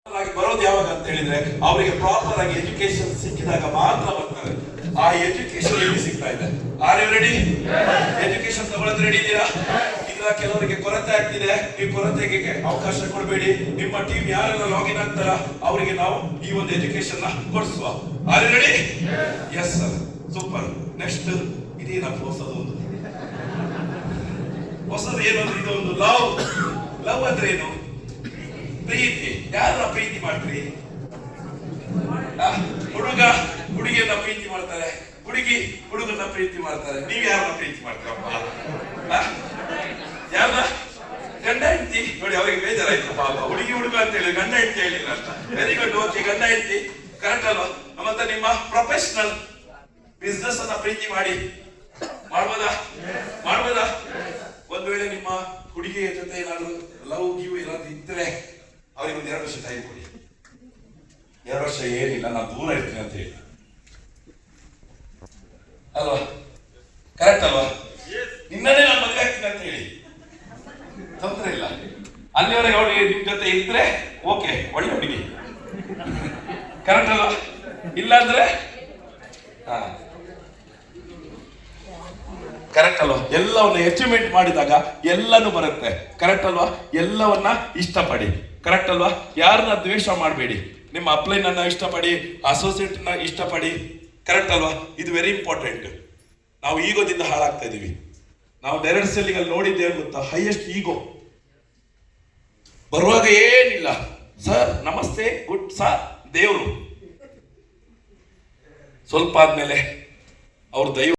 ಬರೋದು ಯಾವಾಗ ಅಂತ ಹೇಳಿದ್ರೆ ಅವರಿಗೆ ಪ್ರಾಪರ್ ಆಗಿ ಎಜುಕೇಶನ್ ಸಿಕ್ಕಿದಾಗ ಮಾತ್ರ ಬರ್ತಾರೆ. ಆ ಎಜುಕೇಶನ್ ಎಲ್ಲಿ ಸಿಗ್ತಾ ಇದೆ? Are you ready? ಎಜುಕೇಶನ್ ತಗೊಳ್ಳೋದು ರೆಡಿ ಇದ್ದೀರಾ? ಈಗ ಕೆಲವರಿಗೆ ಕೊರತೆ ಆಗ್ತಿದೆ, ನೀವು ಕೊರತೆಗೆ ಅವಕಾಶ ಕೊಡಬೇಡಿ. ನಿಮ್ಮ ಟೀಮ್ ಯಾರೆಲ್ಲ ಲಾಗಿನ್ ಆಗ್ತಾರ ಅವರಿಗೆ ನಾವು ಈ ಒಂದು ಎಜುಕೇಶನ್ ನ ಕೊಡಿಸುವ. Are you ready? Yes sir, super. Next ಇದೇನಪ್ಪ ಹೊಸದು? ಹೊಸದು ಏನೊಂದು ಇದೊಂದು ಲವ್. ಲವ್ ಅಂದ್ರೆ ಏನು? ಪ್ರೀತಿ. ಯಾರ ಪ್ರೀತಿ ಮಾಡ್ತೀರಿ? ಹುಡುಗ ಹುಡುಗಿಯನ್ನ ಪ್ರೀತಿ ಮಾಡ್ತಾರೆ, ಹುಡುಗಿ ಹುಡುಗನ ಪ್ರೀತಿ ಮಾಡ್ತಾರೆ. ನೀವ್ ಯಾರನ್ನ ಪ್ರೀತಿ ಮಾಡ್ತೀರಪ್ಪ? ಯಾರ? ಗಂಡ ಹೆಂಡತಿ. ನೋಡಿ, ಅವ್ರಿಗೆ ಬೇಜಾರಾಯ್ತು ಪಾಪ. ಹುಡುಗಿ ಹುಡುಗ ಅಂತ ಹೇಳಿ ಗಂಡ ಹೆಂಡತಿ ಹೇಳಿಲ್ಲ ಅಂತ. ವೆರಿ ಗುಡ್, ಓಕೆ, ಗಂಡ ಹೆಂಡತಿ ಕರೆಕ್ಟ್ ಅಲ್ವಾ? ಮತ್ತೆ ನಿಮ್ಮ ಪ್ರೊಫೆಷನಲ್ ಬಿಸ್ನೆಸ್ ಅನ್ನ ಪ್ರೀತಿ ಮಾಡ್ಬೋದಾ? ಒಂದ್ ವೇಳೆ ನಿಮ್ಮ ಹುಡುಗಿಯ ಜೊತೆ ಏನಾದ್ರು ಲವ್ ಗಿವ್ ಏನಾದ್ರು ಇದ್ರೆ ಅವ್ರಿಗೆ ಒಂದು 2 ವರ್ಷ ಟೈಮ್ ಕೊಡಿ. 2 ವರ್ಷ ಏನಿಲ್ಲ, ನಾನು ದೂರ ಇರ್ತೀನಿ ಅಂತ ಹೇಳಿ ಅಲ್ವಾ? ಕರೆಕ್ಟ್ ಅಲ್ವಾ? ನಿನ್ನನೇ ನಾನು ಮದುವೆ ಆಗ್ತೀನಿ ಅಂತ ಹೇಳಿ, ತೊಂದರೆ ಇಲ್ಲ. ಅಲ್ಲಿವರೆಗೆ ಅವಳು ನಿಮ್ ಜೊತೆ ಇದ್ರೆ ಓಕೆ, ಒಳ್ಳೆ ಹುಡುಗಿ. ಕರೆಕ್ಟ್ ಅಲ್ವಾ? ಇಲ್ಲಾಂದ್ರೆ ಕರೆಕ್ಟ್ ಅಲ್ವಾ? ಎಲ್ಲವನ್ನ ಅಚೀವ್ಮೆಂಟ್ ಮಾಡಿದಾಗ ಎಲ್ಲನೂ ಬರುತ್ತೆ. ಕರೆಕ್ಟ್ ಅಲ್ವಾ? ಎಲ್ಲವನ್ನ ಇಷ್ಟಪಡಿ. ಕರೆಕ್ಟ್ ಅಲ್ವಾ? ಯಾರನ್ನ ದ್ವೇಷ ಮಾಡಬೇಡಿ. ನಿಮ್ಮ ಅಪ್ಲೈನ್ ಅನ್ನ ಇಷ್ಟಪಡಿ, ಅಸೋಸಿಯೇಟ್ ನ ಇಷ್ಟಪಡಿ. ಕರೆಕ್ಟ್ ಅಲ್ವಾ? ಇದು ವೆರಿ ಇಂಪಾರ್ಟೆಂಟ್. ನಾವು ಈಗೋದಿಂದ ಹಾಳಾಗ್ತಾ ಇದೀವಿ. ನಾವು ಡೈರೆಕ್ಟ್ ಸೆಲ್ಲಿಂಗ್ ಅಲ್ಲಿ ನೋಡಿದ್ದೇವೆ ಗೊತ್ತಾ? ಹೈಯೆಸ್ಟ್ ಈಗೋ. ಬರುವಾಗ ಏನಿಲ್ಲ, ಸರ್ ನಮಸ್ತೆ, ಗುಡ್ ಸರ್, ದೇವರು. ಸ್ವಲ್ಪ ಆದ್ಮೇಲೆ ಅವ್ರ ದೈವ